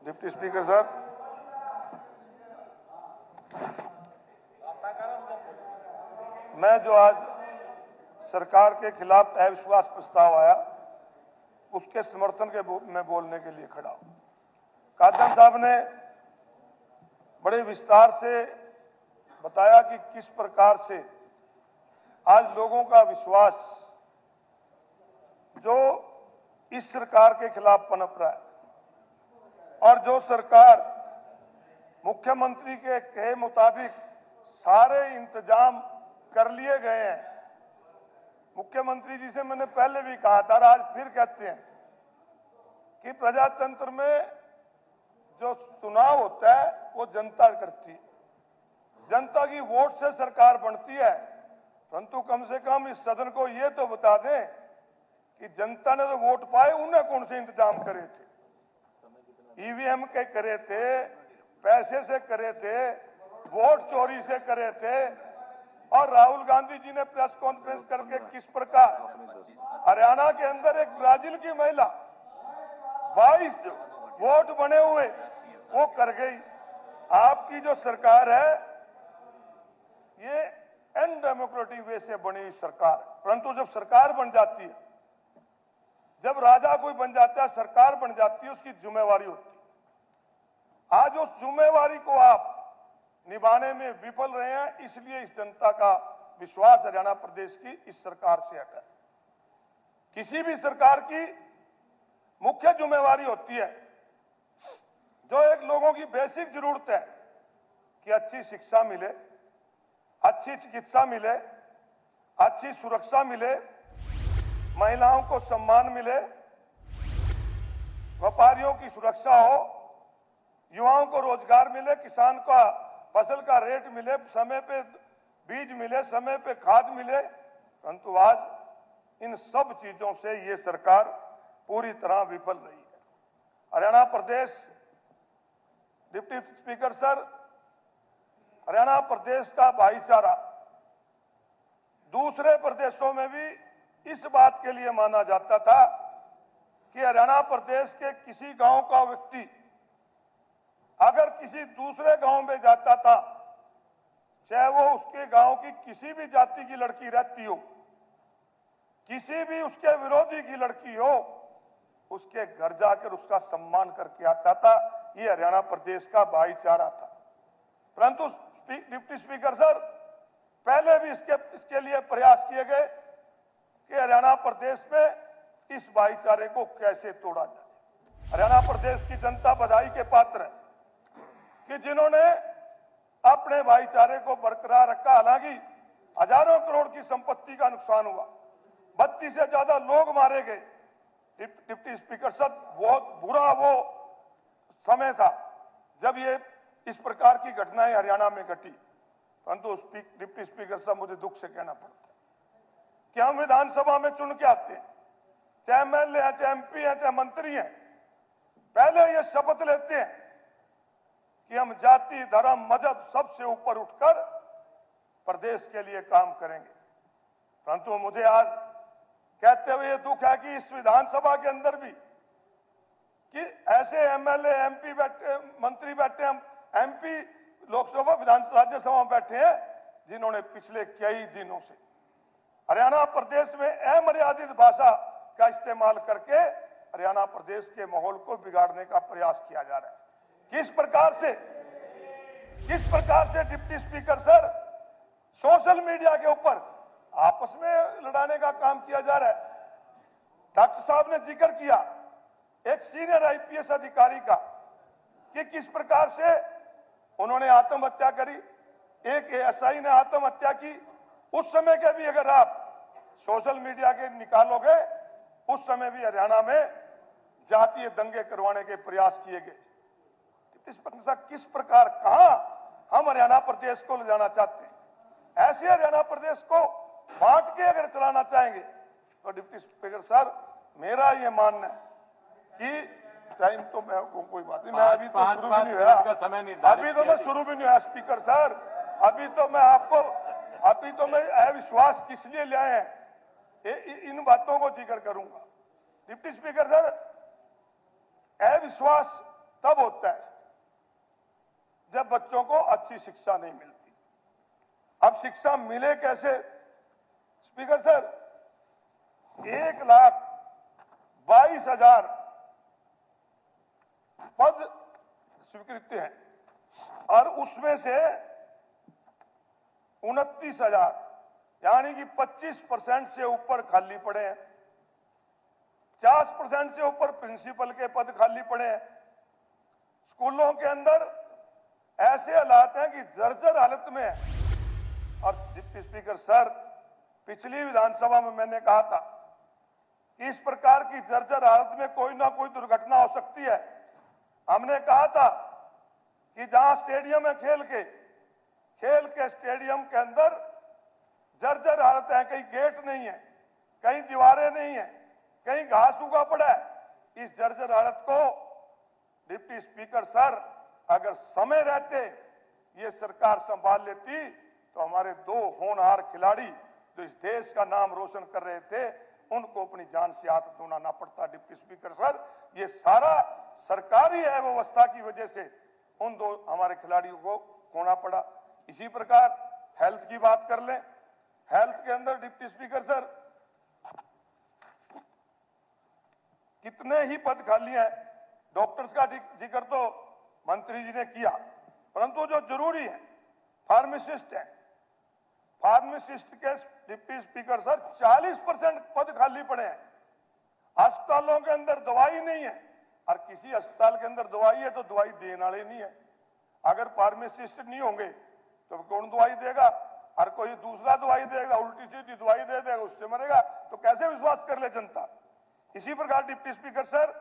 Deputy speaker साहब, मैं जो आज सरकार के खिलाफ अविश्वास प्रस्ताव आया उसके समर्थन में बोलने के लिए खड़ा हूं। कादर साहब ने बड़े विस्तार से बताया कि किस प्रकार से आज लोगों का विश्वास जो इस सरकार के खिलाफ पनप रहा है और जो सरकार मुख्यमंत्री के कहे मुताबिक सारे इंतजाम कर लिए गए हैं। मुख्यमंत्री जी से मैंने पहले भी कहा था और आज फिर कहते हैं कि प्रजातंत्र में जो चुनाव होता है वो जनता करती है, जनता की वोट से सरकार बनती है। परंतु कम से कम इस सदन को ये तो बता दें कि जनता ने तो वोट पाए, उन्हें कौन से इंतजाम करे थे? ईवीएम के करे थे, पैसे से करे थे, वोट चोरी से करे थे। और राहुल गांधी जी ने प्रेस कॉन्फ्रेंस करके किस प्रकार हरियाणा के अंदर एक ब्राजील की महिला 22 वोट बने हुए वो कर गई। आपकी जो सरकार है ये अनडेमोक्रेटिक वे से बनी सरकार, परंतु जब सरकार बन जाती है, जब राजा कोई बन जाता है, सरकार बन जाती है, उसकी जिम्मेवारी होती है। आज उस जिम्मेवारी को आप निभाने में विफल रहे हैं, इसलिए इस जनता का विश्वास हरियाणा प्रदेश की इस सरकार से हटा है। किसी भी सरकार की मुख्य जिम्मेवारी होती है जो एक लोगों की बेसिक जरूरत है कि अच्छी शिक्षा मिले, अच्छी चिकित्सा मिले, अच्छी सुरक्षा मिले, महिलाओं को सम्मान मिले, व्यापारियों की सुरक्षा हो, युवाओं को रोजगार मिले, किसान का फसल का रेट मिले, समय पे बीज मिले, समय पे खाद मिले। परंतु आज इन सब चीजों से ये सरकार पूरी तरह विफल रही है। हरियाणा प्रदेश, डिप्टी स्पीकर सर, हरियाणा प्रदेश का भाईचारा दूसरे प्रदेशों में भी इस बात के लिए माना जाता था कि हरियाणा प्रदेश के किसी गांव का व्यक्ति अगर किसी दूसरे गांव में जाता था, चाहे वो उसके गांव की किसी भी जाति की लड़की रहती हो, किसी भी उसके विरोधी की लड़की हो, उसके घर जाकर उसका सम्मान करके आता था। ये हरियाणा प्रदेश का भाईचारा था। परंतु डिप्टी स्पीकर सर, पहले भी इसके लिए प्रयास किए गए कि हरियाणा प्रदेश में इस भाईचारे को कैसे तोड़ा जाए। हरियाणा प्रदेश की जनता बधाई के पात्र है कि जिन्होंने अपने भाईचारे को बरकरार रखा। हालांकि हजारों करोड़ की संपत्ति का नुकसान हुआ, 32 से ज्यादा लोग मारे गए। डिप्टी स्पीकर साहब, बहुत बुरा वो समय था जब ये इस प्रकार की घटनाएं हरियाणा में घटी। परंतु डिप्टी स्पीकर साहब, मुझे दुख से कहना पड़ता है कि हम विधानसभा में चुन के आते हैं, चाहे एमएलए हैं, चाहे एमपी हैं, चाहे मंत्री हैं, पहले ये शपथ लेते हैं कि हम जाति, धर्म, मजहब सबसे ऊपर उठकर प्रदेश के लिए काम करेंगे। परंतु मुझे आज कहते हुए ये दुख है कि इस विधानसभा के अंदर भी कि ऐसे एमएलए, एमपी बैठे, मंत्री बैठे, हम एमपी लोकसभा, विधानसभा, राज्यसभा में बैठे हैं जिन्होंने पिछले कई दिनों से हरियाणा प्रदेश में अमर्यादित भाषा का इस्तेमाल करके हरियाणा प्रदेश के माहौल को बिगाड़ने का प्रयास किया जा रहा है। किस प्रकार से deputy speaker sir, social media के ऊपर आपस में लड़ाने का काम किया जा रहा है। डॉक्टर साहब ने जिक्र किया एक सीनियर आईपीएस अधिकारी का कि किस प्रकार से उन्होंने आत्महत्या करी, एक एएसआई ने आत्महत्या की। उस समय के भी अगर आप सोशल मीडिया के निकालोगे, उस समय भी हरियाणा में जातीय दंगे करवाने के प्रयास किए गए। किस प्रकार, कहां हम हरियाणा प्रदेश को ले जाना चाहते हैं? ऐसे हरियाणा प्रदेश को बांट के अगर चलाना चाहेंगे तो डिप्टी स्पीकर सर, मेरा ये मानना है कि टाइम तो मैं कोई बात नहीं, मैं अभी तो शुरू भी नहीं हुआ, अभी तो मैं शुरू भी नहीं हुआ स्पीकर सर, अभी तो मैं अविश्वास किस लिए ले आए हैं इन बातों को जिक्र करूंगा। डिप्टी स्पीकर सर, अविश्वास तब होता है जब बच्चों को अच्छी शिक्षा नहीं मिलती। अब शिक्षा मिले कैसे? स्पीकर सर, 1,22,000 पद स्वीकृत हैं और उसमें से 29,000 यानी कि 25% से ऊपर खाली पड़े हैं। 50% से ऊपर प्रिंसिपल के पद खाली पड़े हैं। स्कूलों के अंदर ऐसे हालात हैं कि जर्जर हालत में है। और डिप्टी स्पीकर सर, पिछली विधानसभा में मैंने कहा था कि इस प्रकार की जर्जर हालत में कोई ना कोई दुर्घटना हो सकती है। हमने कहा था कि जहां स्टेडियम है खेल के स्टेडियम के अंदर जर्जर हालत है, कहीं गेट नहीं है, कहीं दीवारें नहीं है, कहीं घास उगा पड़ा है। इस जर्जर हालत को डिप्टी स्पीकर सर, अगर समय रहते ये सरकार संभाल लेती तो हमारे 2 होनहार खिलाड़ी जो इस देश का नाम रोशन कर रहे थे उनको अपनी जान से हाथ धोना ना पड़ता। डिप्टी स्पीकर सर, ये सारा सरकारी अव्यवस्था की वजह से उन 2 हमारे खिलाड़ियों को खोना पड़ा। इसी प्रकार हेल्थ की बात कर लें। हेल्थ के अंदर डिप्टी स्पीकर सर कितने ही पद खाली हैं। डॉक्टर्स का जिक्र तो मंत्री जी ने किया, परंतु जो जरूरी है फार्मासिस्ट है। फार्मासिस्ट के डिप्टी स्पीकर सर 40% पद खाली पड़े हैं। अस्पतालों के अंदर दवाई नहीं है और किसी अस्पताल के अंदर दवाई है तो दवाई देने वाले नहीं है। अगर फार्मासिस्ट नहीं होंगे तो कौन दवाई देगा? और कोई दूसरा दवाई देगा, उल्टी सीधी दवाई दे देगा, उससे मरेगा। तो कैसे विश्वास कर ले जनता? इसी प्रकार डिप्टी स्पीकर सर,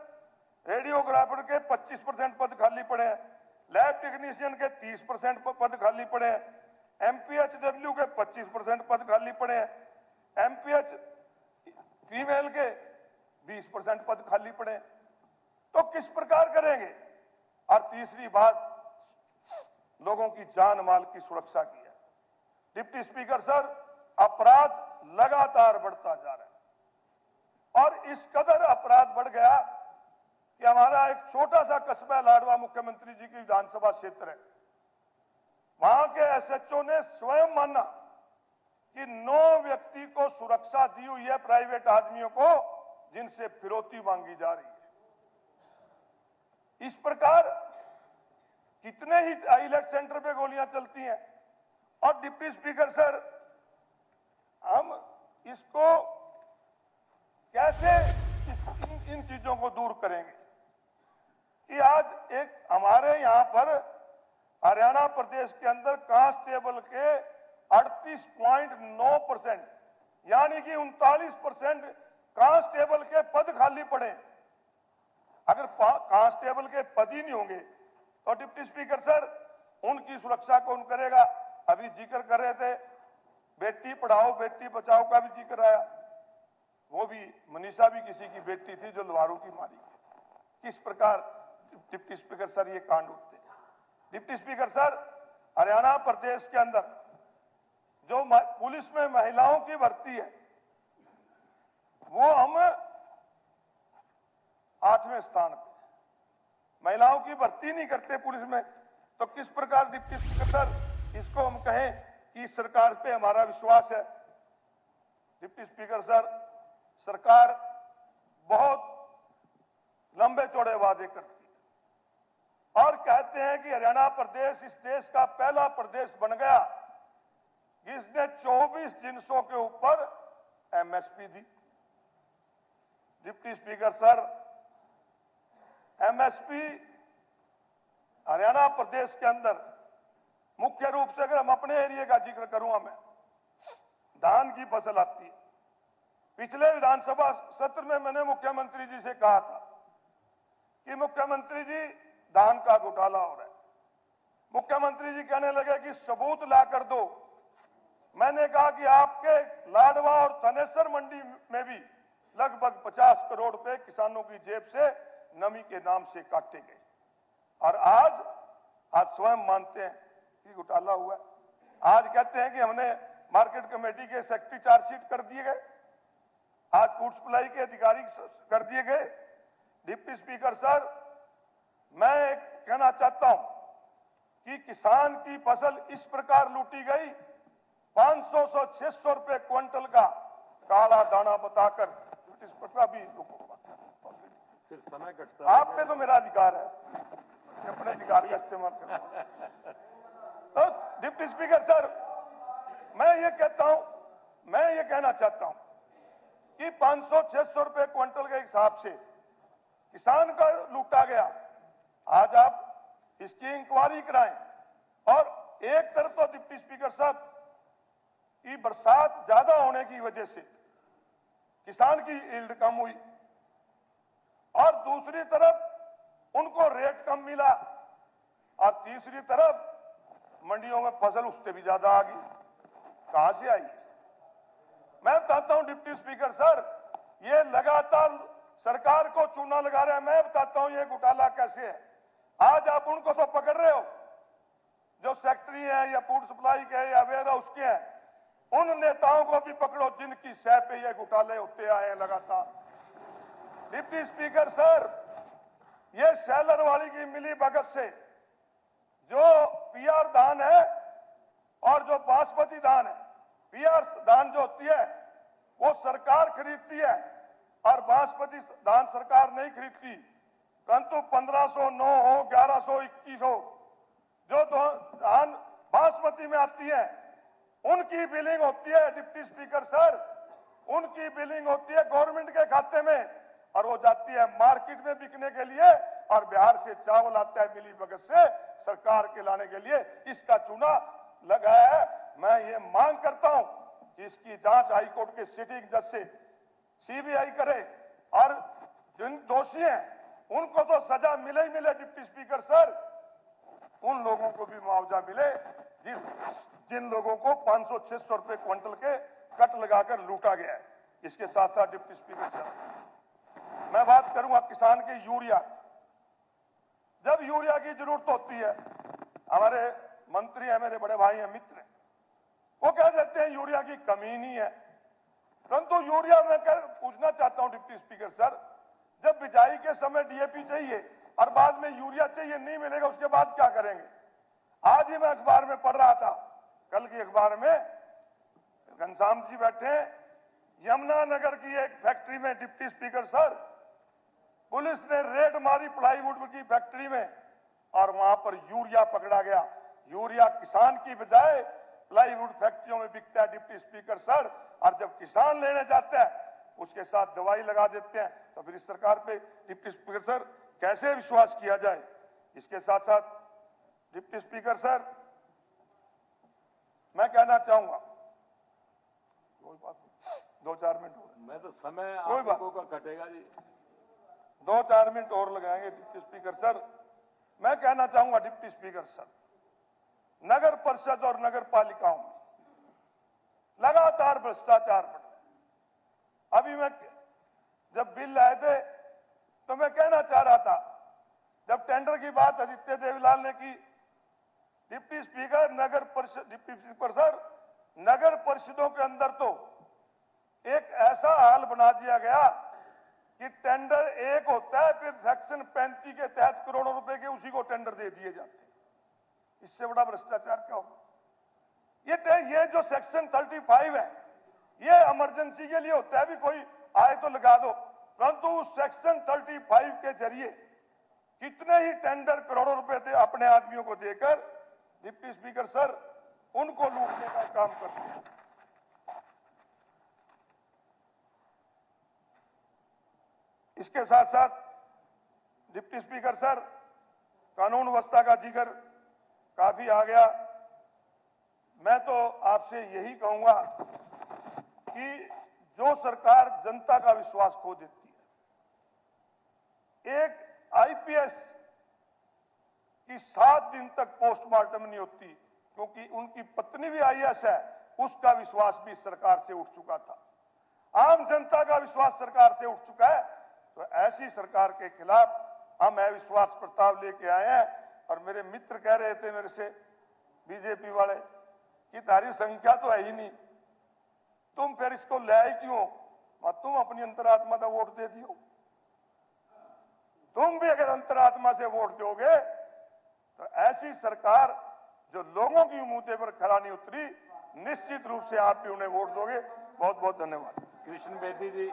रेडियोग्राफर के 25% पद खाली पड़े हैं। लैब टेक्नीशियन के 30% पद खाली पड़े हैं। एमपीएचडब्ल्यू के 25% पद खाली पड़े हैं। एमपीएच फीमेल के 20% पद खाली पड़े हैं। तो किस प्रकार करेंगे? और तीसरी बात, लोगों की जान माल की सुरक्षा की है। डिप्टी स्पीकर सर, अपराध लगातार बढ़ता जा रहा है और इस कदर अपराध बढ़ गया कि हमारा एक छोटा सा कस्बा लाडवा मुख्यमंत्री जी की विधानसभा क्षेत्र है। वहां के एसएचओ ने स्वयं माना कि 9 व्यक्ति को सुरक्षा दी हुई है प्राइवेट आदमियों को, जिनसे फिरौती मांगी जा रही है। इस प्रकार कितने ही आईलेट सेंटर पे गोलियां चलती हैं। और डिप्टी स्पीकर सर, हम इसको कैसे इन चीजों को दूर करेंगे कि आज एक हमारे यहां पर हरियाणा प्रदेश के अंदर कांस्टेबल के 38.9% यानी कि 39% कांस्टेबल के पद खाली पड़े। अगर कांस्टेबल के पद ही नहीं होंगे तो डिप्टी स्पीकर सर, उनकी सुरक्षा कौन करेगा? अभी जिक्र कर रहे थे बेटी पढ़ाओ बेटी बचाओ का भी जिक्र आया। वो भी मनीषा भी किसी की बेटी थी जो लोहारू की मारी। किस प्रकार डिप्टी स्पीकर सर ये कांड उठते? डिप्टी स्पीकर सर, हरियाणा प्रदेश के अंदर जो पुलिस में महिलाओं की भर्ती है वो हम 8वें स्थान पे। महिलाओं की भर्ती नहीं करते पुलिस में, तो किस प्रकार डिप्टी स्पीकर सर इसको हम कहें कि इस सरकार पे हमारा विश्वास है? डिप्टी स्पीकर सर, सरकार बहुत लंबे चौड़े वादे करती है और कहते हैं कि हरियाणा प्रदेश इस देश का पहला प्रदेश बन गया जिसने 24 जिन्सों के ऊपर एमएसपी दी। Deputy speaker sir, MSP Haryana प्रदेश के अंदर मुख्य रूप से, अगर हम अपने एरिया का जिक्र करूंगा मैं, धान की फसल आती है। पिछले विधानसभा सत्र में मैंने मुख्यमंत्री जी से कहा था कि मुख्यमंत्री जी धान का घोटाला हो रहा है। मुख्यमंत्री जी कहने लगे कि सबूत ला कर दो। मैंने कहा कि आपके लाडवा और थनेसर मंडी में भी लगभग 50 करोड़ रुपए किसानों की जेब से नमी के नाम से काटे गए और आज स्वयं मानते हैं कि घोटाला हुआ है। आज कहते हैं कि हमने मार्केट कमेटी के सेक्रेटरी चार्जशीट कर दिए गए, आज फूड सप्लाई के अधिकारी कर दिए गए। डिप्टी स्पीकर सर, मैं कहना चाहता हूं कि किसान की फसल इस प्रकार लूटी गई, 500 से 600 रुपए क्विंटल का काला दाना बताकर इस प्रकार भी लोगों को फिर समय कटता है। आप पे तो मेरा अधिकार है कि अपने अधिकार का इस्तेमाल करना। तो डिप्टी स्पीकर सर, मैं ये कहना चाहता हूं कि 500-600 रुपए क्विंटल के हिसाब से किसान का लूटा गया। आज आप इसकी इंक्वायरी कराएं। और एक तरफ तो डिप्टी स्पीकर साहब की बरसात ज्यादा होने की वजह से किसान की यील्ड कम हुई और दूसरी तरफ उनको रेट कम मिला और तीसरी तरफ मंडियों में फसल उससे भी ज्यादा आ गई। कहां से आई? मैं बताता हूं डिप्टी स्पीकर सर, ये लगातार सरकार को चूना लगा रहे हैं। मैं बताता हूं ये घोटाला कैसे है। आज आप उनको तो पकड़ रहे हो जो सेक्रेटरी है या फूड सप्लाई के या वेयर हाउस के हैं, उन नेताओं को भी पकड़ो जिनकी सह पे ये घोटाले होते आए हैं लगातार। डिप्टी स्पीकर सर, ये सेलर वाली की मिली भगत से जो पीआर धान है और जो बासमती धान है, पीआर धान जो होती है वो सरकार खरीदती है और बासमती धान सरकार नहीं खरीदती, परंतु 1509 हो 1100 21 हो जो धान बासमती में आती है उनकी बिलिंग होती है। डिप्टी स्पीकर सर, उनकी बिलिंग होती है गवर्नमेंट के खाते में और वो जाती है मार्केट में बिकने के लिए और बिहार से चावल आता है मिली भगत से सरकार के लाने के लिए। इसका चूना लगा है। मैं ये मांग करता हूं कि इसकी जांच हाईकोर्ट के सिटिंग जज से सीबीआई करे और जिन दोषी हैं उनको तो सजा मिले ही मिले। डिप्टी स्पीकर सर, उन लोगों को भी मुआवजा मिले जिन लोगों को 500-600 रुपए क्विंटल के कट लगाकर लूटा गया है। इसके साथ साथ डिप्टी स्पीकर सर, मैं बात करूंगा किसान के यूरिया। जब यूरिया की जरूरत होती है, हमारे मंत्री है, मेरे बड़े भाई हैं, मित्र हैं, वो कह देते हैं यूरिया की कमी नहीं है। परंतु यूरिया मैं पूछना चाहता हूं डिप्टी स्पीकर सर, जब बिजाई के समय डीएपी चाहिए और बाद में यूरिया चाहिए, नहीं मिलेगा, उसके बाद क्या करेंगे? आज ही मैं अखबार में पढ़ रहा था, कल की अखबार में घनश्याम जी बैठे हैं, यमुनानगर की एक फैक्ट्री में डिप्टी स्पीकर सर पुलिस ने रेड मारी प्लाईवुड की फैक्ट्री में और वहां पर यूरिया पकड़ा गया। यूरिया किसान की बजाय प्लाईवुड फैक्ट्रियों में बिकता है डिप्टी स्पीकर सर, और जब किसान लेने जाता है उसके साथ दवाई लगा देते हैं। तो फिर इस सरकार पे डिप्टी स्पीकर सर कैसे विश्वास किया जाए? इसके साथ साथ डिप्टी स्पीकर सर, मैं कहना चाहूंगा, कोई बात नहीं, 2-4 मिनट और, मैं तो समय कोई आप बात लोगों का कटेगा जी, 2-4 मिनट और लगाएंगे। डिप्टी स्पीकर सर, मैं कहना चाहूंगा डिप्टी स्पीकर सर, नगर परिषद और नगर पालिकाओं में लगातार भ्रष्टाचार बढ़ रहा है। अभी मैं जब बिल लाए थे तो मैं कहना चाह रहा था, जब टेंडर की बात आदित्य देवलाल ने की, डिप्टी स्पीकर नगर परिषद, डिप्टी स्पीकर सर, नगर परिषदों के अंदर तो एक ऐसा हाल बना दिया गया कि टेंडर एक होता है, फिर सेक्शन 35 के तहत करोड़ों रुपए के उसी को टेंडर दे दिए जाते हैं। इससे बड़ा भ्रष्टाचार क्या होगा? ये जो सेक्शन 35 है, ये इमरजेंसी के लिए होता है, भी कोई आए तो लगा दो, परंतु उस सेक्शन 35 के जरिए कितने ही टेंडर करोड़ों रुपए दे अपने आदमियों को देकर डिप्टी स्पीकर सर उनको लूटने का काम करते हैं। इसके साथ साथ डिप्टी स्पीकर सर, कानून व्यवस्था का जिक्र काफी आ गया। मैं तो आपसे यही कहूंगा कि जो सरकार जनता का विश्वास खो देती है, एक आईपीएस की 7 दिन तक पोस्टमार्टम नहीं होती क्योंकि उनकी पत्नी भी आईएएस है, उसका विश्वास भी सरकार से उठ चुका था। आम जनता का विश्वास सरकार से उठ चुका है। तो ऐसी सरकार के खिलाफ हम अविश्वास प्रस्ताव लेके आए हैं। और मेरे मित्र कह रहे थे मेरे से, बीजेपी वाले, कि तारी संख्या तो है ही नहीं, तुम फिर इसको ले आई क्यों? तुम अपनी अंतरात्मा का वोट दे दियो। तुम भी अगर अंतरात्मा से वोट दोगे ऐसी सरकार जो लोगों की मुद्दे पर खरा नहीं उतरी, निश्चित रूप से आप भी उन्हें वोट दोगे। बहुत बहुत धन्यवाद। कृष्ण बेदी जी।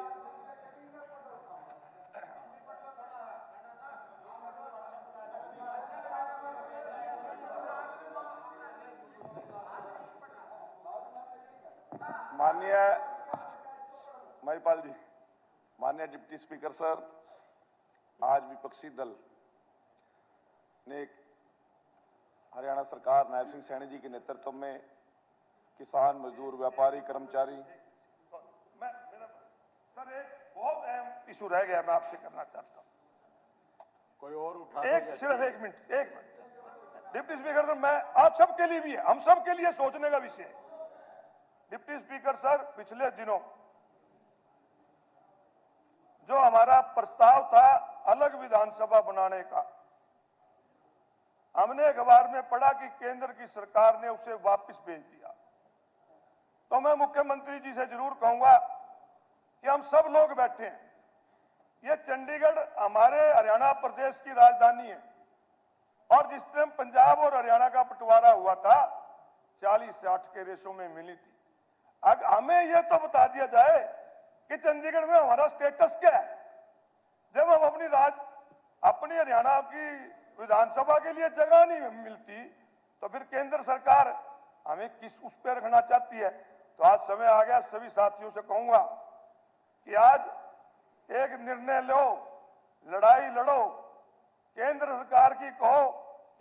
माननीय महिपाल जी, माननीय डिप्टी स्पीकर सर, आज विपक्षी दल ने हरियाणा सरकार नायब सिंह सैनी जी के नेतृत्व में किसान, मजदूर, व्यापारी, कर्मचारी। सर एक बहुत अहम इशू रह गया, मैं आपसे करना चाहता हूँ। कोई और उठा सिर्फ एक मिनट। डिप्टी स्पीकर सर, मैं आप सबके लिए भी है, हम सबके लिए सोचने का विषय है। डिप्टी स्पीकर सर, पिछले दिनों जो हमारा प्रस्ताव था अलग विधानसभा बनाने का, हमने अखबार में पढ़ा कि केंद्र की सरकार ने उसे वापस भेज दिया। तो मैं मुख्यमंत्री जी से जरूर कहूंगा कि हम सब लोग बैठे हैं, ये चंडीगढ़ हमारे हरियाणा प्रदेश की राजधानी है, और जिस टाइम पंजाब और हरियाणा का बंटवारा हुआ था 40-60 के रेशो में मिली थी। अब हमें यह तो बता दिया जाए कि चंडीगढ़ में हमारा स्टेटस क्या है। जब हम अपनी हरियाणा की विधानसभा के लिए जगह नहीं मिलती, तो फिर केंद्र सरकार हमें किस उस पर रखना चाहती है। तो आज समय आ गया, सभी साथियों से कहूंगा कि आज एक निर्णय लो, लड़ाई लड़ो, केंद्र सरकार की कहो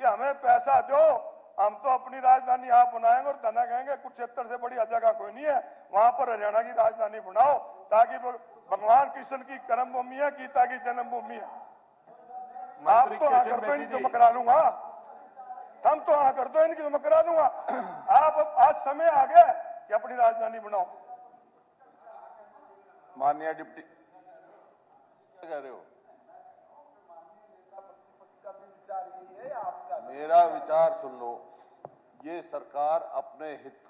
कि हमें पैसा दो, हम तो अपनी राजधानी आप बनाएंगे और धना कहेंगे कुरुक्षेत्र से बड़ी जगह कोई नहीं है, वहां पर हरियाणा की राजधानी बनाओ, ताकि भगवान कृष्ण की कर्म भूमि है, गीता की जन्मभूमि है। आप तो हाँ कर दो, इनकी मकरा लूंगा, हम तो हाँ कर दो, इनकी मकरा लूंगा। आप आज समय आ गया कि अपनी राजधानी बनाओ। माननीय डिप्टी क्या कह रहे हो? मेरा विचार सुन लो। ये सरकार अपने हित को